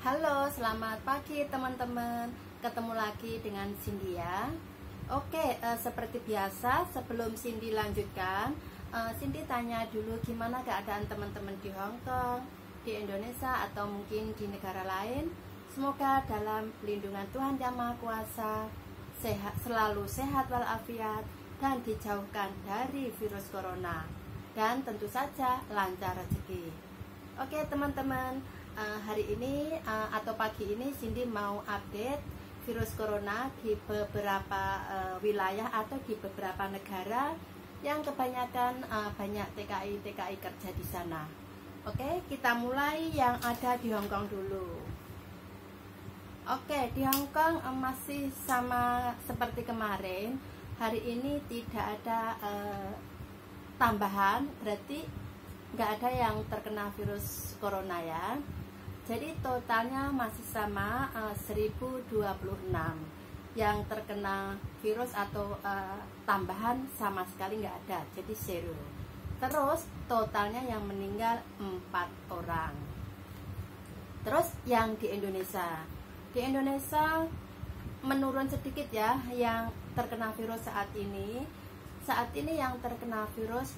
Halo, selamat pagi teman-teman. Ketemu lagi dengan Cindy ya. Oke, seperti biasa sebelum Cindy lanjutkan, Cindy tanya dulu gimana keadaan teman-teman di Hong Kong, di Indonesia atau mungkin di negara lain. Semoga dalam lindungan Tuhan Yang Maha Kuasa, selalu sehat walafiat dan dijauhkan dari virus corona. Dan tentu saja lancar rezeki. Oke teman-teman, hari ini atau pagi ini Cindy mau update virus corona di beberapa wilayah atau di beberapa negara yang kebanyakan banyak TKI kerja di sana. Oke, kita mulai yang ada di Hong Kong dulu. Oke, di Hong Kong masih sama seperti kemarin. Hari ini tidak ada tambahan, berarti nggak ada yang terkena virus corona ya. Jadi totalnya masih sama 1026 yang terkena virus atau tambahan sama sekali nggak ada, jadi zero. Terus totalnya yang meninggal 4 orang. Terus yang di Indonesia menurun sedikit ya yang terkena virus saat ini. Saat ini yang terkena virus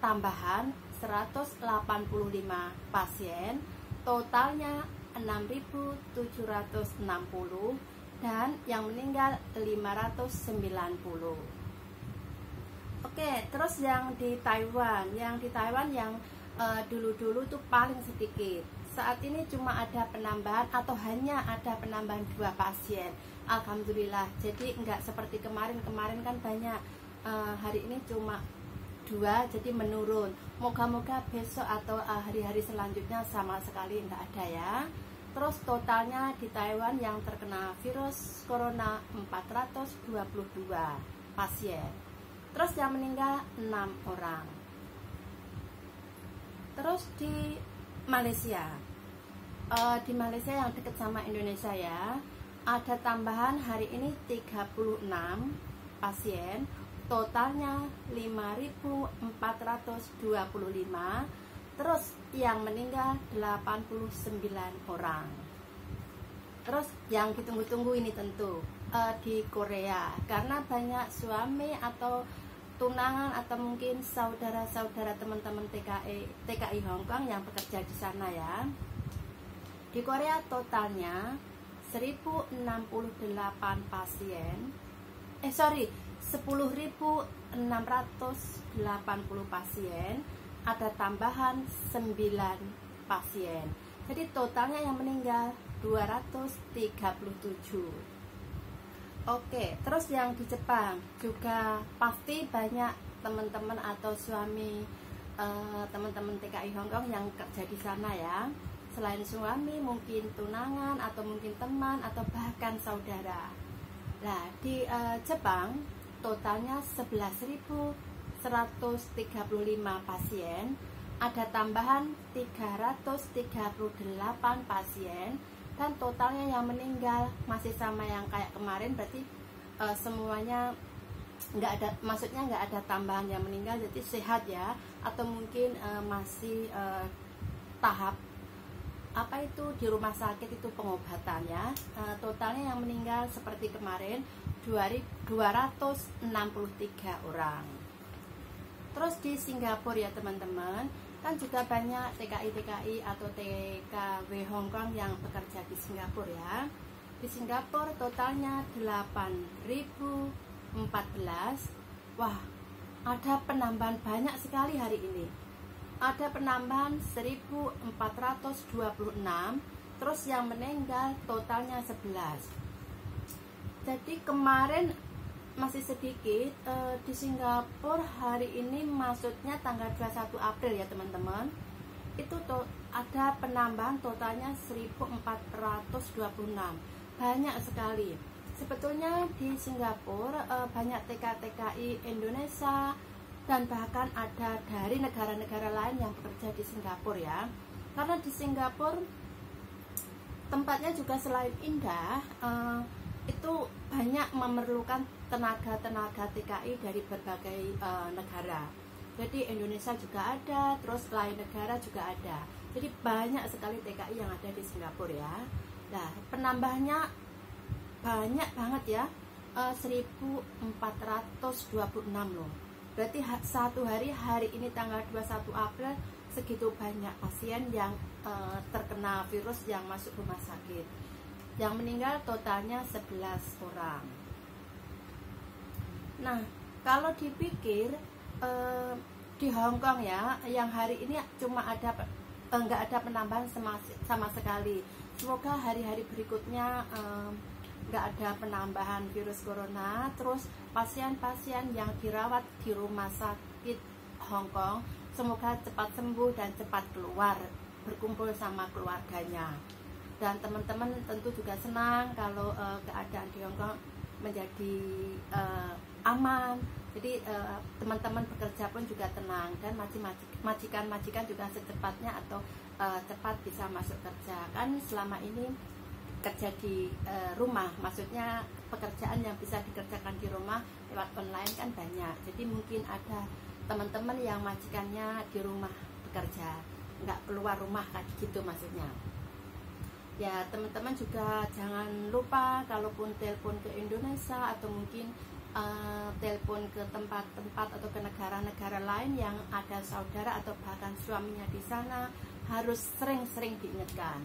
tambahan 185 pasien, totalnya 6.760 dan yang meninggal 590. Oke, terus yang di Taiwan yang dulu-dulu tuh paling sedikit. Saat ini cuma ada penambahan atau hanya ada penambahan 2 pasien. Alhamdulillah. Jadi enggak seperti kemarin kan banyak. Hari ini cuma 2, jadi menurun. Moga-moga besok atau hari-hari selanjutnya sama sekali enggak ada ya. Terus totalnya di Taiwan yang terkena virus corona 422 pasien. Terus yang meninggal 6 orang. Terus di Malaysia yang dekat sama Indonesia ya, ada tambahan hari ini 36 pasien. Totalnya 5.425. Terus yang meninggal 89 orang. Terus yang ditunggu-tunggu ini tentu di Korea, karena banyak suami atau tunangan atau mungkin saudara-saudara teman-teman TKI Hong Kong yang bekerja di sana ya. Di Korea totalnya 1068 pasien. 10.680 pasien, ada tambahan 9 pasien. Jadi totalnya yang meninggal 237. Oke, terus yang di Jepang juga pasti banyak teman-teman atau suami teman-teman TKI Hong Kong yang kerja di sana ya. Selain suami mungkin tunangan atau mungkin teman atau bahkan saudara. Nah, di Jepang totalnya 11.135 pasien, ada tambahan 338 pasien, dan totalnya yang meninggal masih sama yang kayak kemarin, berarti semuanya nggak ada, maksudnya nggak ada tambahan yang meninggal, jadi sehat ya, atau mungkin masih tahap di rumah sakit itu pengobatannya. Totalnya yang meninggal seperti kemarin 263 orang. Terus di Singapura ya teman-teman, kan juga banyak TKI atau TKW Hong Kong yang bekerja di Singapura ya. Di Singapura totalnya 8.014. Wah, ada penambahan banyak sekali hari ini. Ada penambahan 1.426. Terus yang meninggal totalnya 11. Jadi kemarin masih sedikit. Di Singapura hari ini, maksudnya tanggal 21 April ya teman-teman, itu ada penambahan totalnya 1.426. Banyak sekali. Sebetulnya di Singapura banyak TKI Indonesia dan bahkan ada dari negara-negara lain yang bekerja di Singapura ya. Karena di Singapura tempatnya juga selain indah, itu banyak memerlukan tenaga TKI dari berbagai negara. Jadi Indonesia juga ada, terus lain negara juga ada. Jadi banyak sekali TKI yang ada di Singapura ya. Nah, penambahnya banyak banget ya, 1426 loh. Berarti satu hari ini tanggal 21 April segitu banyak pasien yang terkena virus yang masuk rumah sakit. Yang meninggal totalnya 11 orang. Nah, kalau dipikir di Hong Kong ya, yang hari ini cuma ada nggak ada penambahan sama sekali. Semoga hari-hari berikutnya nggak ada penambahan virus corona. Terus pasien-pasien yang dirawat di rumah sakit Hong Kong semoga cepat sembuh dan cepat keluar berkumpul sama keluarganya. Dan teman-teman tentu juga senang kalau keadaan di Hong Kong menjadi aman. Jadi teman-teman bekerja pun juga tenang, dan majikan juga secepatnya atau cepat bisa masuk kerja. Kan selama ini kerja di rumah, maksudnya pekerjaan yang bisa dikerjakan di rumah lewat online kan banyak. Jadi mungkin ada teman-teman yang majikannya di rumah bekerja, nggak keluar rumah kayak gitu maksudnya. Ya, teman-teman juga jangan lupa kalaupun telepon ke Indonesia atau mungkin telepon ke tempat-tempat atau ke negara-negara lain yang ada saudara atau bahkan suaminya di sana, harus sering-sering diingatkan.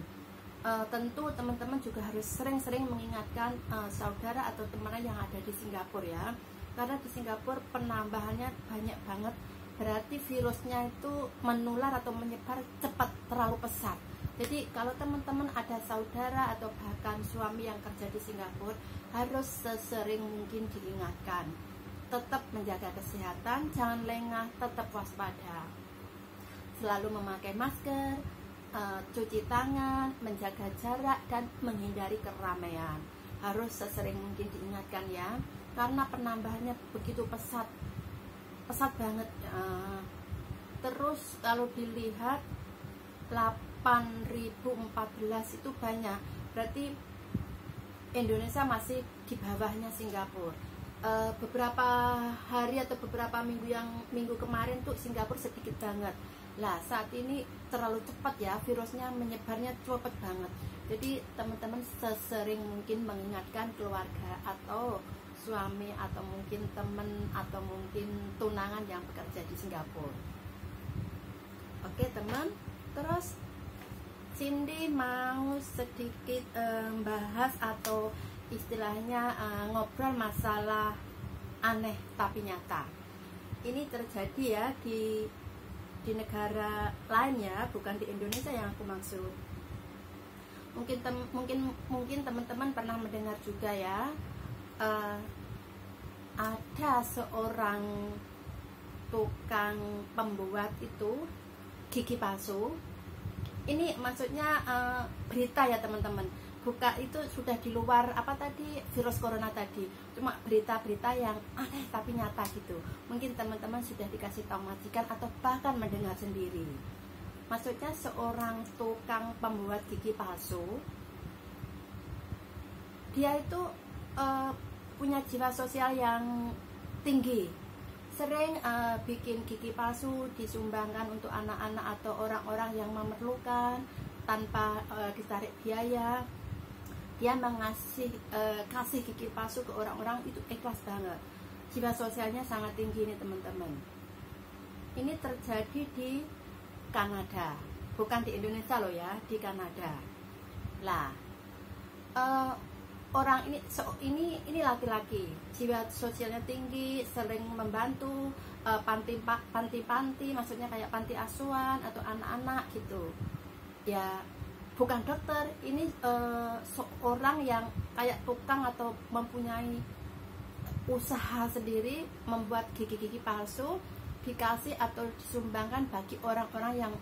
Tentu teman-teman juga harus sering-sering mengingatkan saudara atau teman yang ada di Singapura ya, karena di Singapura penambahannya banyak banget. Berarti virusnya itu menular atau menyebar cepat, terlalu pesat. Jadi kalau teman-teman ada saudara atau bahkan suami yang kerja di Singapura, harus sesering mungkin diingatkan. Tetap menjaga kesehatan, jangan lengah, tetap waspada. Selalu memakai masker, cuci tangan, menjaga jarak, dan menghindari keramaian. Harus sesering mungkin diingatkan ya, karena penambahannya begitu pesat banget. Terus kalau dilihat 8.014 itu banyak, berarti Indonesia masih di bawahnya Singapura. Beberapa hari atau beberapa minggu kemarin tuh Singapura sedikit banget. Lah saat ini terlalu cepat ya, virusnya menyebarnya cepat banget. Jadi teman-teman sesering mungkin mengingatkan keluarga atau suami atau mungkin teman atau mungkin tunangan yang bekerja di Singapura. Oke teman, terus Cindy mau sedikit bahas atau istilahnya ngobrol masalah aneh tapi nyata. Ini terjadi ya di negara lain ya, bukan di Indonesia yang aku maksud. Mungkin teman-teman pernah mendengar juga ya, ada seorang tukang pembuat itu gigi palsu. Ini maksudnya berita ya teman-teman, buka itu sudah di luar apa tadi virus corona tadi, cuma berita-berita yang aneh tapi nyata gitu. Mungkin teman-teman sudah dikasih tahu majikan atau bahkan mendengar sendiri. Maksudnya seorang tukang pembuat gigi palsu, dia itu punya jiwa sosial yang tinggi, sering bikin gigi palsu disumbangkan untuk anak-anak atau orang-orang yang memerlukan tanpa ditarik biaya. Dia kasih gigi palsu ke orang-orang itu ikhlas banget. Jiwa sosialnya sangat tinggi nih teman-teman. Ini terjadi di Kanada, bukan di Indonesia loh ya, di Kanada. Lah orang ini laki-laki, jiwa sosialnya tinggi, sering membantu panti-panti, maksudnya kayak panti asuhan atau anak-anak gitu. Ya, bukan dokter, ini seorang yang kayak tukang atau mempunyai usaha sendiri membuat gigi-gigi palsu, dikasih atau disumbangkan bagi orang-orang yang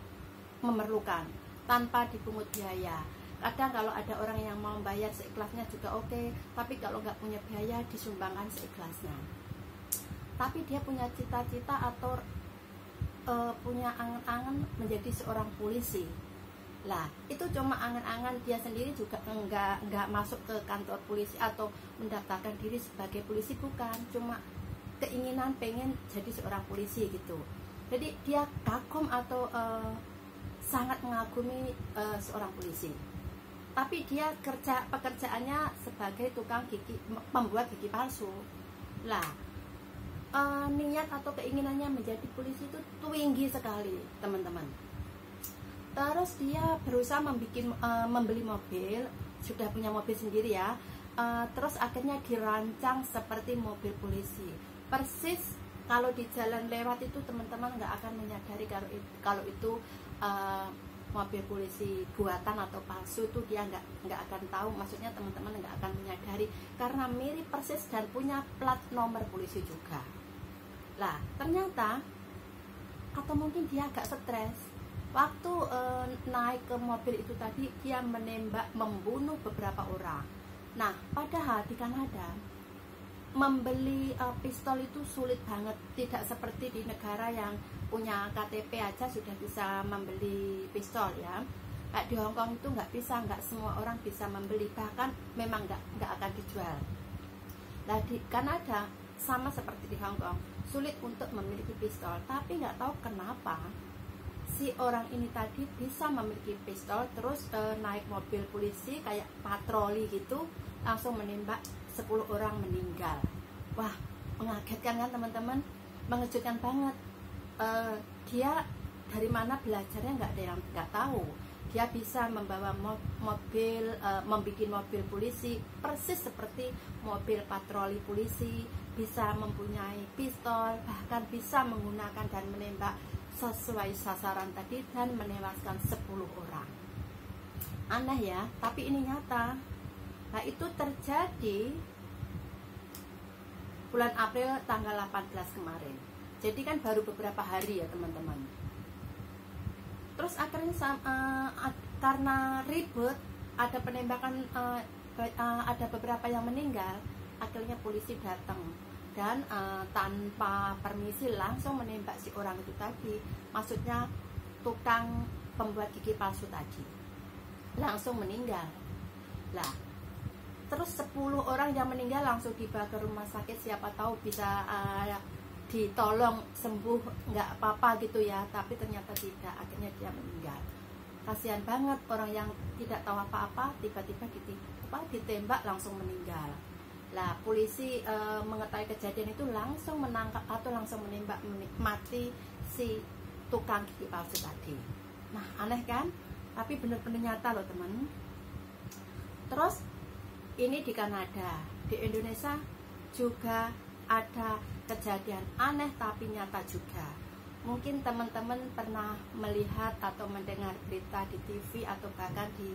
memerlukan tanpa dipungut biaya. Kadang kalau ada orang yang mau bayar seikhlasnya juga oke, tapi kalau nggak punya biaya disumbangkan seikhlasnya. Tapi dia punya cita-cita atau punya angan-angan menjadi seorang polisi. Lah itu cuma angan-angan dia sendiri, juga nggak masuk ke kantor polisi atau mendaftarkan diri sebagai polisi, bukan, cuma keinginan pengen jadi seorang polisi gitu. Jadi dia kagum atau sangat mengagumi seorang polisi. Tapi dia pekerjaannya sebagai tukang gigi, pembuat gigi palsu. Lah, niat atau keinginannya menjadi polisi itu tinggi sekali, teman-teman. Terus dia berusaha membeli mobil, sudah punya mobil sendiri ya. Terus akhirnya dirancang seperti mobil polisi. Persis kalau di jalan lewat itu teman-teman nggak akan menyadari kalau itu mobil polisi buatan atau palsu, itu dia nggak akan tahu, maksudnya teman-teman nggak akan menyadari karena mirip persis dan punya plat nomor polisi juga. Lah ternyata, atau mungkin dia agak stres waktu naik ke mobil itu tadi, dia membunuh beberapa orang. Nah padahal di Kanada membeli pistol itu sulit banget, tidak seperti di negara yang punya KTP aja sudah bisa membeli pistol ya. Kayak di Hongkong itu nggak bisa, nggak semua orang bisa membeli, bahkan memang nggak akan dijual. Nah di Kanada sama seperti di Hongkong, sulit untuk memiliki pistol. Tapi nggak tahu kenapa si orang ini tadi bisa memiliki pistol, terus naik mobil polisi kayak patroli gitu, langsung menembak 10 orang meninggal. Wah, mengagetkan kan teman-teman, mengejutkan banget. Dia dari mana belajarnya nggak ada yang nggak tahu. Dia bisa membawa mobil, membuat mobil polisi persis seperti mobil patroli polisi, bisa mempunyai pistol, bahkan bisa menggunakan dan menembak sesuai sasaran tadi dan menewaskan 10 orang. Aneh ya, tapi ini nyata. Nah itu terjadi bulan April tanggal 18 kemarin. Jadi kan baru beberapa hari ya teman-teman. Terus akhirnya karena ribut, ada penembakan, ada beberapa yang meninggal. Akhirnya polisi datang dan tanpa permisi langsung menembak si orang itu tadi. Maksudnya tukang pembuat gigi palsu tadi. Langsung meninggal. Lah, terus 10 orang yang meninggal langsung dibawa ke rumah sakit, siapa tahu bisa ditolong sembuh, nggak apa-apa gitu ya. Tapi ternyata tidak, akhirnya dia meninggal. Kasihan banget, orang yang tidak tahu apa-apa tiba-tiba ditembak langsung meninggal. Lah polisi mengetahui kejadian itu langsung menangkap atau langsung menembak mati si tukang gigi palsu tadi. Nah aneh kan, tapi benar-benar nyata loh teman. Terus ini di Kanada, di Indonesia juga ada kejadian aneh tapi nyata juga. Mungkin teman-teman pernah melihat atau mendengar berita di TV atau bahkan di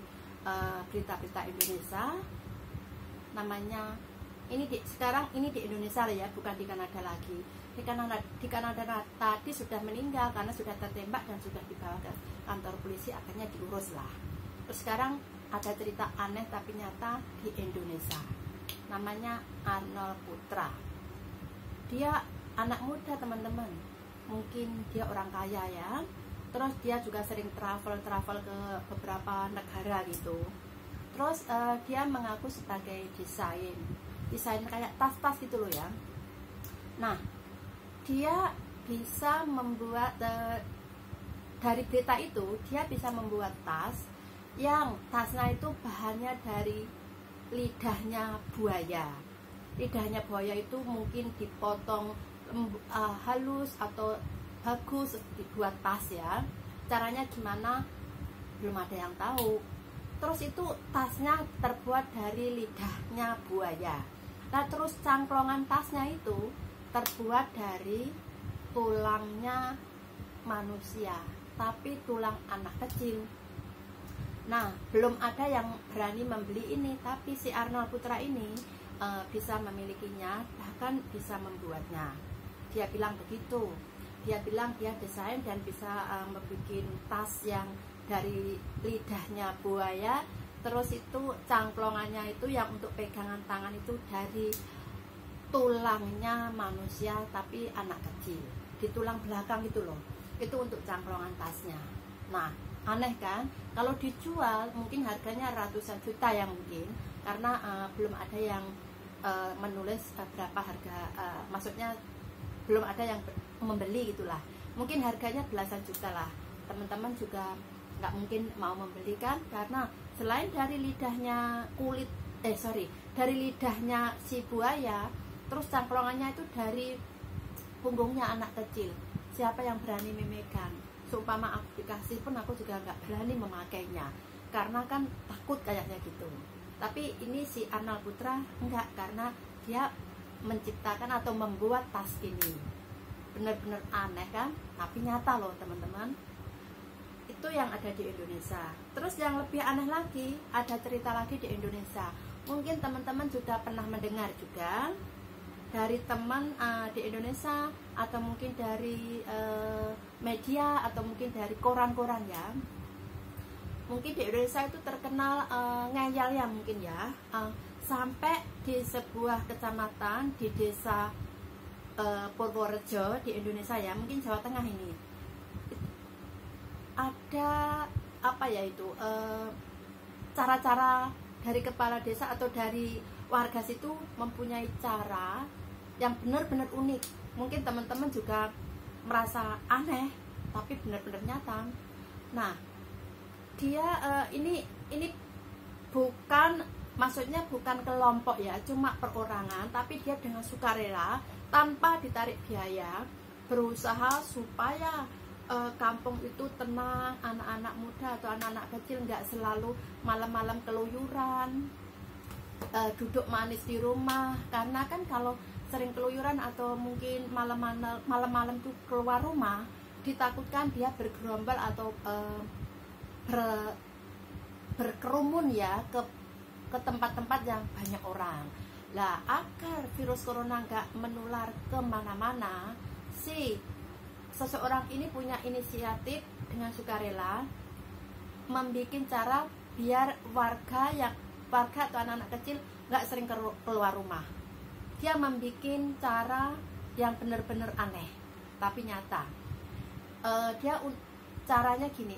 berita-berita Indonesia. Namanya sekarang ini di Indonesia ya, bukan di Kanada lagi. Di Kanada tadi sudah meninggal karena sudah tertembak dan sudah dibawa ke kantor polisi, akhirnya diurus lah. Terus sekarang ada cerita aneh tapi nyata di Indonesia. Namanya Arnold Putra. Dia anak muda teman-teman. Mungkin dia orang kaya ya. Terus dia juga sering travel ke beberapa negara gitu. Terus dia mengaku sebagai desain kayak tas-tas gitu loh ya. Nah, dia bisa membuat dari berita itu dia bisa membuat tas yang tasnya itu bahannya dari lidahnya buaya. Lidahnya buaya itu mungkin dipotong halus atau bagus dibuat tas ya. Caranya gimana belum ada yang tahu. Terus itu tasnya terbuat dari lidahnya buaya. Nah terus cangklongan tasnya itu terbuat dari tulangnya manusia, tapi tulang anak kecil. Nah, belum ada yang berani membeli ini, tapi si Arnold Putra ini bisa memilikinya, bahkan bisa membuatnya. Dia bilang begitu. Dia bilang dia desain dan bisa membuat tas yang dari lidahnya buaya. Terus itu cangklongannya itu yang untuk pegangan tangan itu dari tulangnya manusia, tapi anak kecil. Di tulang belakang itu loh. Itu untuk cangklongan tasnya. Nah, aneh kan? Kalau dijual mungkin harganya ratusan juta ya mungkin, karena belum ada yang menulis berapa harga, maksudnya belum ada yang membeli gitulah. Mungkin harganya belasan juta lah. Teman-teman juga nggak mungkin mau membeli kan, karena selain dari lidahnya dari lidahnya si buaya, terus cangklongannya itu dari punggungnya anak kecil. Siapa yang berani memegang? Seumpama aku dikasih pun aku juga nggak berani memakainya, karena kan takut kayaknya gitu. Tapi ini si Arnal Putra enggak, karena dia menciptakan atau membuat tas ini. Benar-benar aneh kan, tapi nyata loh teman-teman. Itu yang ada di Indonesia. Terus yang lebih aneh lagi, ada cerita lagi di Indonesia. Mungkin teman-teman juga pernah mendengar juga dari teman di Indonesia, atau mungkin dari media, atau mungkin dari koran-koran ya. Mungkin di Indonesia itu terkenal ngeyel ya mungkin ya, sampai di sebuah kecamatan di desa Purworejo di Indonesia ya, mungkin Jawa Tengah ini, ada apa ya itu cara-cara dari kepala desa atau dari warga situ mempunyai cara yang benar-benar unik. Mungkin teman-teman juga merasa aneh, tapi benar-benar nyata. Nah, dia ini bukan, maksudnya bukan kelompok ya, cuma perorangan, tapi dia dengan sukarela tanpa ditarik biaya berusaha supaya kampung itu tenang, anak-anak muda atau anak-anak kecil nggak selalu malam-malam keluyuran, duduk manis di rumah. Karena kan kalau sering keluyuran atau mungkin malam-malam tuh keluar rumah, ditakutkan dia bergerombol atau berkerumun ya ke tempat-tempat yang banyak orang. Lah, agar virus corona nggak menular kemana-mana, si seseorang ini punya inisiatif dengan sukarela membuat cara biar warga atau anak-anak kecil nggak sering keluar rumah. Dia membuat cara yang benar-benar aneh tapi nyata. Caranya gini,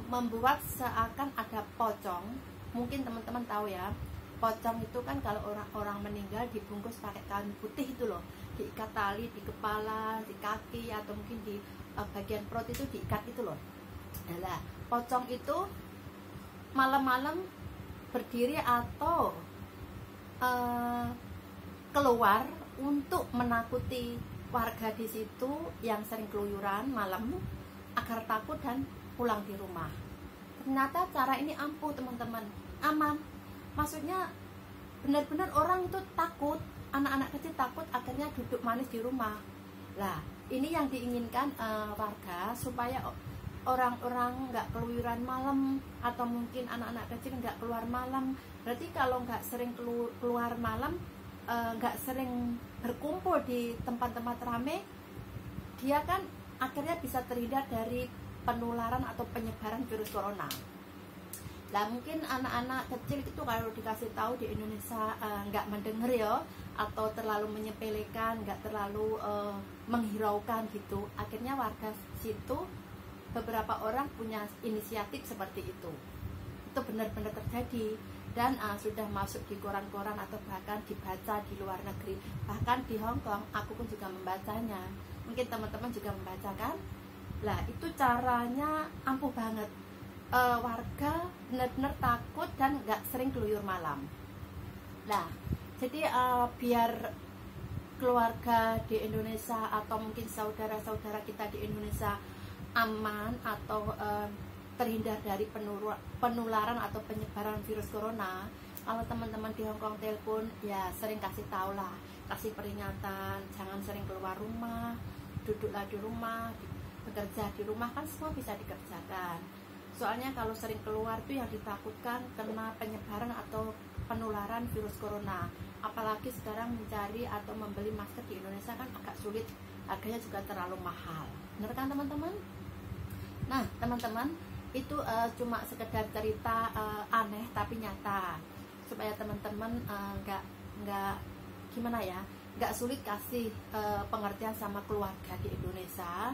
membuat seakan ada pocong. Mungkin teman-teman tahu ya, pocong itu kan kalau orang meninggal dibungkus pakai kain putih itu loh, diikat tali di kepala, di kaki, atau mungkin di bagian perut itu diikat itu loh. Nah, pocong itu malam-malam berdiri atau keluar untuk menakuti warga di situ yang sering keluyuran malam agar takut dan pulang di rumah. Ternyata cara ini ampuh teman-teman, aman. Maksudnya benar-benar orang itu takut, anak-anak kecil takut, akhirnya duduk manis di rumah. Lah, ini yang diinginkan warga, supaya orang-orang nggak keluyuran malam, atau mungkin anak-anak kecil nggak keluar malam. Berarti kalau nggak sering keluar malam, nggak sering berkumpul di tempat-tempat ramai, dia kan akhirnya bisa terhindar dari penularan atau penyebaran virus corona. Nah, mungkin anak-anak kecil itu kalau dikasih tahu di Indonesia nggak mendengar ya, atau terlalu menyepelekan, nggak terlalu menghiraukan gitu. Akhirnya warga situ beberapa orang punya inisiatif seperti itu. Itu benar-benar terjadi dan sudah masuk di koran-koran atau bahkan dibaca di luar negeri, bahkan di Hong Kong. Aku pun juga membacanya, mungkin teman-teman juga membacakan. Lah, itu caranya ampuh banget. Warga benar-benar takut dan nggak sering keluyur malam. Nah, jadi biar keluarga di Indonesia atau mungkin saudara-saudara kita di Indonesia aman atau terhindar dari penularan atau penyebaran virus corona, kalau teman-teman di Hongkong telepon ya sering kasih tahu lah, kasih peringatan, jangan sering keluar rumah, duduklah di rumah, bekerja di rumah, kan semua bisa dikerjakan. Soalnya kalau sering keluar tuh yang ditakutkan kena penyebaran atau penularan virus corona. Apalagi sekarang mencari atau membeli masker di Indonesia kan agak sulit, harganya juga terlalu mahal. Bener kan teman-teman? Nah teman-teman, itu cuma sekedar cerita aneh tapi nyata, supaya teman-teman nggak gimana ya, nggak sulit kasih pengertian sama keluarga di Indonesia.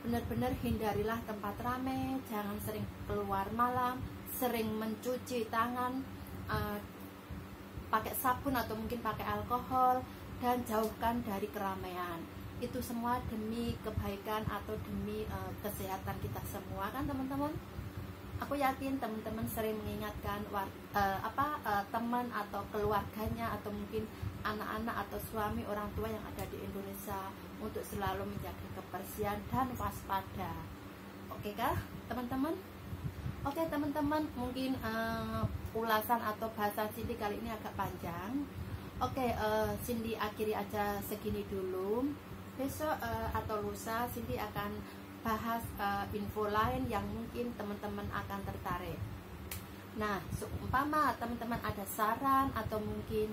Benar-benar hindarilah tempat ramai, jangan sering keluar malam, sering mencuci tangan pakai sabun atau mungkin pakai alkohol, dan jauhkan dari keramaian. Itu semua demi kebaikan atau demi kesehatan kita semua kan teman-teman. Aku yakin teman-teman sering mengingatkan teman atau keluarganya atau mungkin anak-anak atau suami orang tua yang ada di Indonesia untuk selalu menjaga kebersihan dan waspada. Oke kah teman-teman? Oke teman-teman, mungkin ulasan atau bahasa Cindy kali ini agak panjang. Oke, Cindy akhiri aja segini dulu. Besok atau lusa Cindy akan bahas info lain yang mungkin teman-teman akan tertarik. Nah, seumpama teman-teman ada saran atau mungkin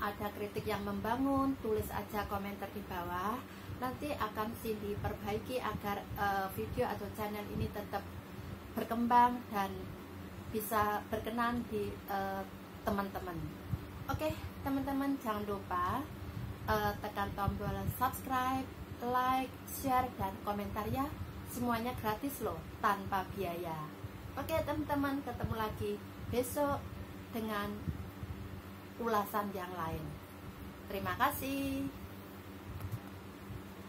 ada kritik yang membangun, tulis aja komentar di bawah. Nanti akan Cindy perbaiki agar video atau channel ini tetap berkembang dan bisa berkenan di teman-teman. Oke, teman-teman jangan lupa tekan tombol subscribe, like, share, dan komentar ya. Semuanya gratis loh, tanpa biaya. Oke teman-teman, ketemu lagi besok dengan ulasan yang lain. Terima kasih.